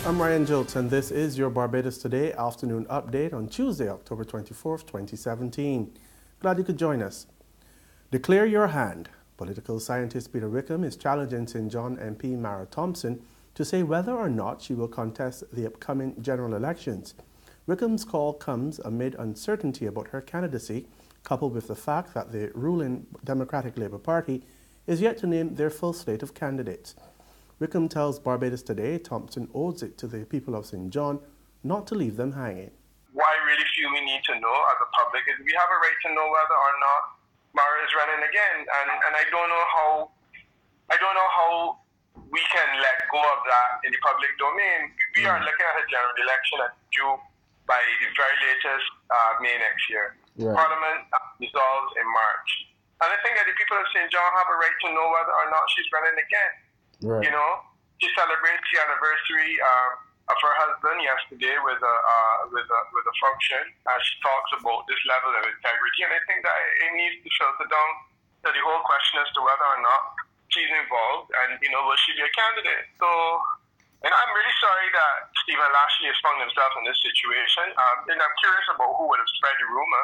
I'm Ryan Jolts, and this is your Barbados Today afternoon update on Tuesday, October 24th, 2017. Glad you could join us. Declare your hand. Political scientist Peter Wickham is challenging St. John MP Mara Thompson to say whether or not she will contest the upcoming general elections. Wickham's call comes amid uncertainty about her candidacy, coupled with the fact that the ruling Democratic Labour Party is yet to name their full slate of candidates. Wickham tells Barbados Today Thompson owes it to the people of St. John not to leave them hanging. What I really feel we need to know as a public is we have a right to know whether or not Mara is running again, and I don't know how we can let go of that in the public domain. We are looking at a general election that's due by the very latest May next year. Right. Parliament dissolves in March, and I think that the people of St. John have a right to know whether or not she's running again. Right. You know, she celebrates the anniversary of her husband yesterday with a function, as she talks about this level of integrity, and I think that it needs to filter down to the whole question as to whether or not she's involved, and will she be a candidate? So, and I'm really sorry that Stephen Lashley has found himself in this situation, and I'm curious about who would have spread the rumor,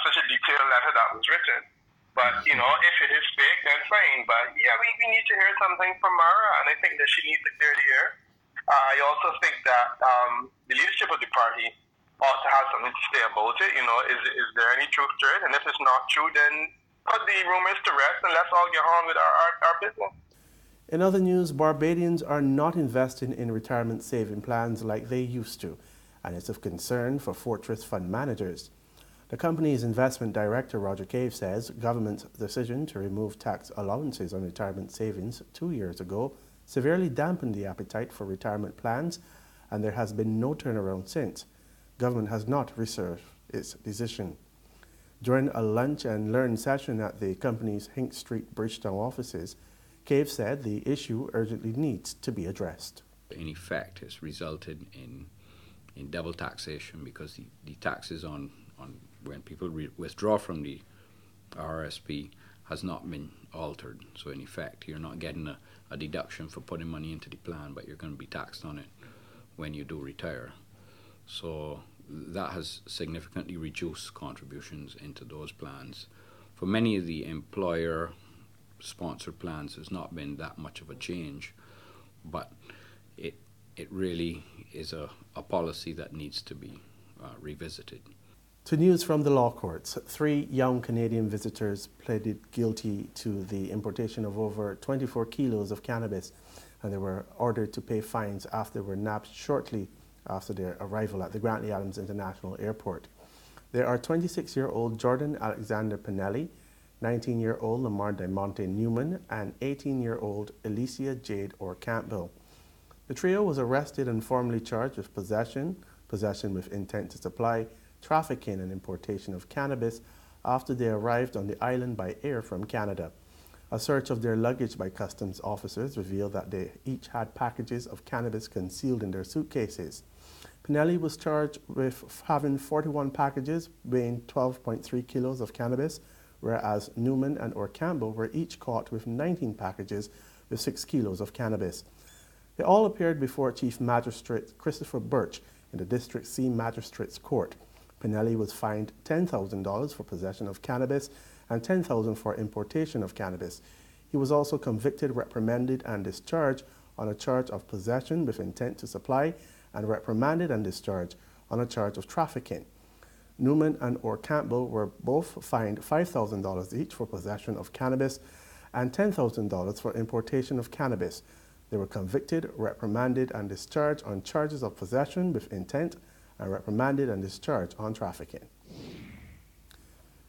such a detailed letter that was written. But, if it is fake, then fine. But, yeah, we need to hear something from Mara, and I think that she needs to clear the air. I also think that the leadership of the party ought to have something to say about it. Is there any truth to it? And if it's not true, then put the rumors to rest and let's all get on with our business. In other news, Barbadians are not investing in retirement saving plans like they used to, and it's of concern for Fortress fund managers. The company's investment director, Roger Cave, says government's decision to remove tax allowances on retirement savings 2 years ago severely dampened the appetite for retirement plans, and there has been no turnaround since. Government has not reserved its decision. During a lunch and learn session at the company's Hink Street, Bridgetown offices, Cave said the issue urgently needs to be addressed. In effect, it's resulted in double taxation because the taxes on when people withdraw from the RRSP has not been altered. So in effect, you're not getting a deduction for putting money into the plan, but you're going to be taxed on it when you do retire. So that has significantly reduced contributions into those plans. For many of the employer-sponsored plans, there's not been that much of a change, but it really is a policy that needs to be revisited. To news from the law courts, 3 young Canadian visitors pleaded guilty to the importation of over 24 kilos of cannabis, and they were ordered to pay fines after they were nabbed shortly after their arrival at the Grantley Adams International Airport. They are 26-year-old Jordan Alexander Pinelli, 19-year-old Lamar DeMonte Newman, and 18-year-old Alicia Jade or Campbell. The trio was arrested and formally charged with possession with intent to supply, trafficking and importation of cannabis after they arrived on the island by air from Canada. A search of their luggage by customs officers revealed that they each had packages of cannabis concealed in their suitcases. Pinelli was charged with having 41 packages weighing 12.3 kilos of cannabis, whereas Newman and or Campbell were each caught with 19 packages with 6 kilos of cannabis. They all appeared before Chief Magistrate Christopher Birch in the District C Magistrates Court. Pinelli was fined $10,000 for possession of cannabis and $10,000 for importation of cannabis. He was also convicted, reprimanded, and discharged on a charge of possession with intent to supply, and reprimanded and discharged on a charge of trafficking. Newman and or Campbell were both fined $5,000 each for possession of cannabis and $10,000 for importation of cannabis. They were convicted, reprimanded, and discharged on charges of possession with intent and reprimanded and discharged on trafficking.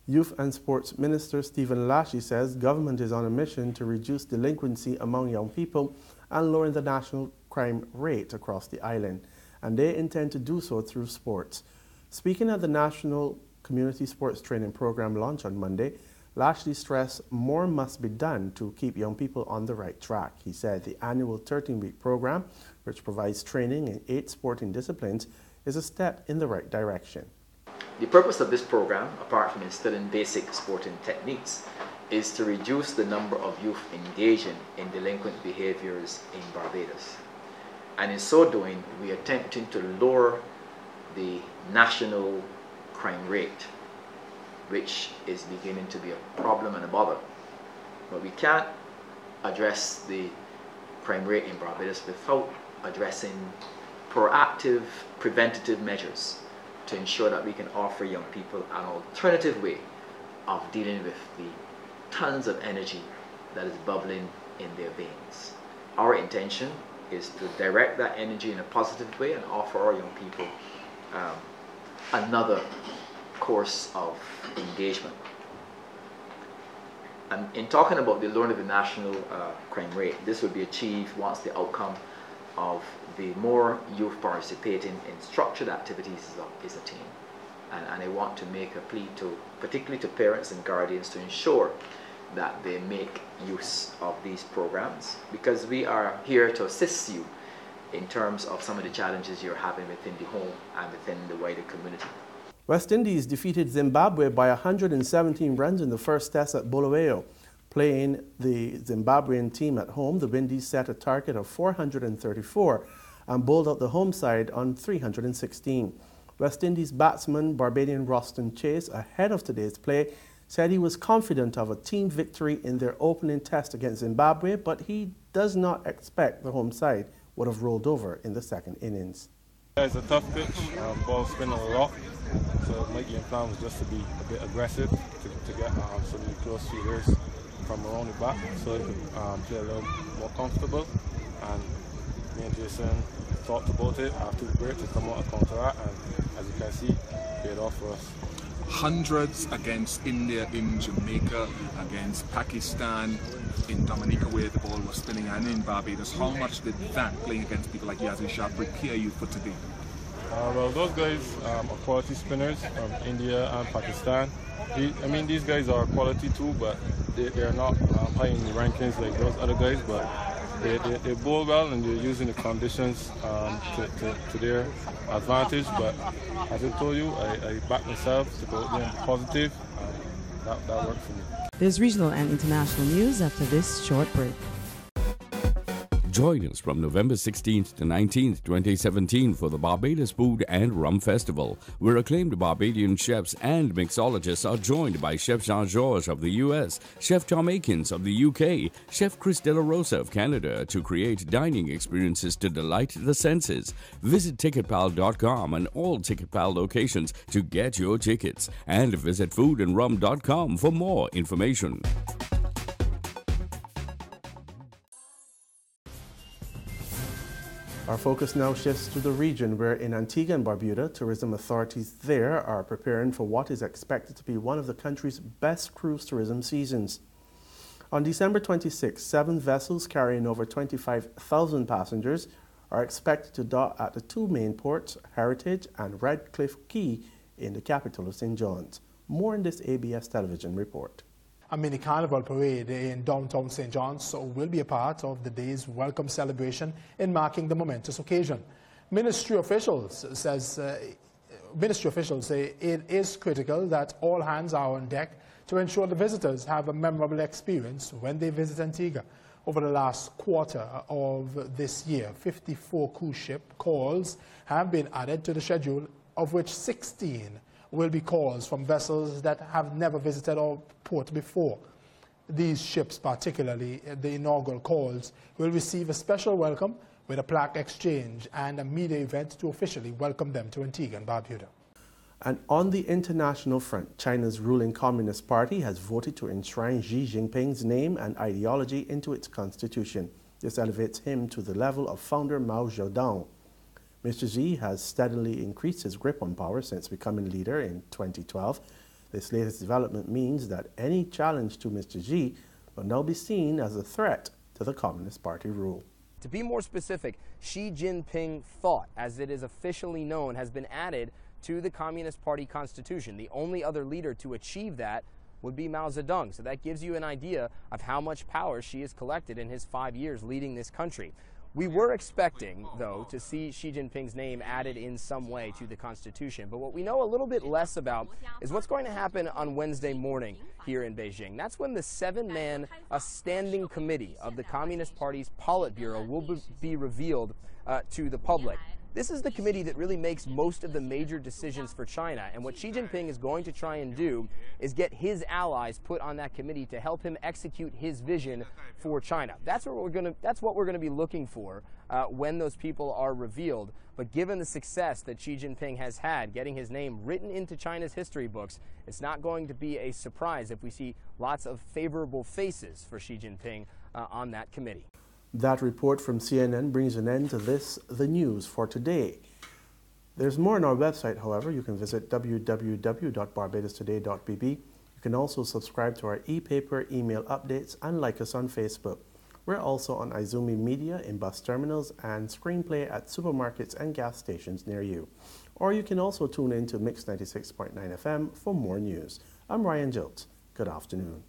Youth and Sports Minister Stephen Lashley says government is on a mission to reduce delinquency among young people and lower the national crime rate across the island, and they intend to do so through sports. Speaking at the National Community Sports Training Program launch on Monday, Lashley stressed more must be done to keep young people on the right track. He said the annual 13-week program, which provides training in 8 sporting disciplines, is a step in the right direction. The purpose of this program, apart from instilling basic sporting techniques, is to reduce the number of youth engaging in delinquent behaviors in Barbados. And in so doing, we are attempting to lower the national crime rate, which is beginning to be a problem and a bother. But we can't address the crime rate in Barbados without addressing proactive, preventative measures to ensure that we can offer young people an alternative way of dealing with the tons of energy that is bubbling in their veins. Our intention is to direct that energy in a positive way and offer our young people another course of engagement. In talking about the lowering of the national crime rate, this will be achieved once the outcome of the more youth participating in structured activities is attained. And I want to make a plea particularly to parents and guardians, to ensure that they make use of these programs, because we are here to assist you in terms of some of the challenges you're having within the home and within the wider community. West Indies defeated Zimbabwe by 117 runs in the first test at Bulawayo. Playing the Zimbabwean team at home, the Windies set a target of 434 and bowled out the home side on 316. West Indies batsman Barbadian Roston Chase, ahead of today's play, said he was confident of a team victory in their opening test against Zimbabwe, but he does not expect the home side would have rolled over in the second innings. It's a tough pitch, ball spinning a lot, so my game plan was just to be a bit aggressive to get some of the close fielders from around the back so they could play a little more comfortable. And me and Jason talked about it after the break to come out and counteract, and as you can see, paid off for us. Hundreds against India, in Jamaica, against Pakistan, in Dominica where the ball was spinning, and in Barbados. How much did that, playing against people like Yazid Shah, prepare you for today? Well, those guys are quality spinners from India and Pakistan. These guys are quality too, but they're not high in the rankings like those other guys, but they bowl well and they're using the conditions to their advantage. But as I told you, I back myself to go being positive. That worked for me. There's regional and international news after this short break. Join us from November 16th to 19th, 2017 for the Barbados Food and Rum Festival, where acclaimed Barbadian chefs and mixologists are joined by Chef Jean-Georges of the US, Chef Tom Akins of the UK, Chef Chris De La Rosa of Canada to create dining experiences to delight the senses. Visit ticketpal.com and all TicketPal locations to get your tickets, and visit foodandrum.com for more information. Our focus now shifts to the region, where in Antigua and Barbuda, tourism authorities there are preparing for what is expected to be one of the country's best cruise tourism seasons. On December 26, 7 vessels carrying over 25,000 passengers are expected to dock at the 2 main ports, Heritage and Redcliffe Quay, in the capital of St. John's. More in this ABS television report. A mini carnival parade in downtown St. John's will be a part of the day's welcome celebration in marking the momentous occasion. Ministry officials say it is critical that all hands are on deck to ensure the visitors have a memorable experience when they visit Antigua. Over the last quarter of this year, 54 cruise ship calls have been added to the schedule, of which 16 will be calls from vessels that have never visited our port before. These ships, particularly the inaugural calls, will receive a special welcome with a plaque exchange and a media event to officially welcome them to Antigua and Barbuda. And on the international front, China's ruling Communist Party has voted to enshrine Xi Jinping's name and ideology into its constitution. This elevates him to the level of founder Mao Zedong. Mr. Xi has steadily increased his grip on power since becoming leader in 2012. This latest development means that any challenge to Mr. Xi will now be seen as a threat to the Communist Party rule. To be more specific, Xi Jinping thought, as it is officially known, has been added to the Communist Party constitution. The only other leader to achieve that would be Mao Zedong. So that gives you an idea of how much power Xi has collected in his 5 years leading this country. We were expecting, though, to see Xi Jinping's name added in some way to the Constitution. But what we know a little bit less about is what's going to happen on Wednesday morning here in Beijing. That's when the 7-man standing committee of the Communist Party's Politburo will be revealed to the public. This is the committee that really makes most of the major decisions for China, and what Xi Jinping is going to try and do is get his allies put on that committee to help him execute his vision for China. That's what we're going to be looking for when those people are revealed. But given the success that Xi Jinping has had getting his name written into China's history books, it's not going to be a surprise if we see lots of favorable faces for Xi Jinping on that committee. That report from CNN brings an end to the news for today. There's more on our website, however. You can visit www.barbadostoday.bb. You can also subscribe to our e-paper, email updates, and like us on Facebook. We're also on Izumi Media in bus terminals and Screenplay at supermarkets and gas stations near you. Or you can also tune in to Mix 96.9 FM for more news. I'm Ryan Jotes. Good afternoon.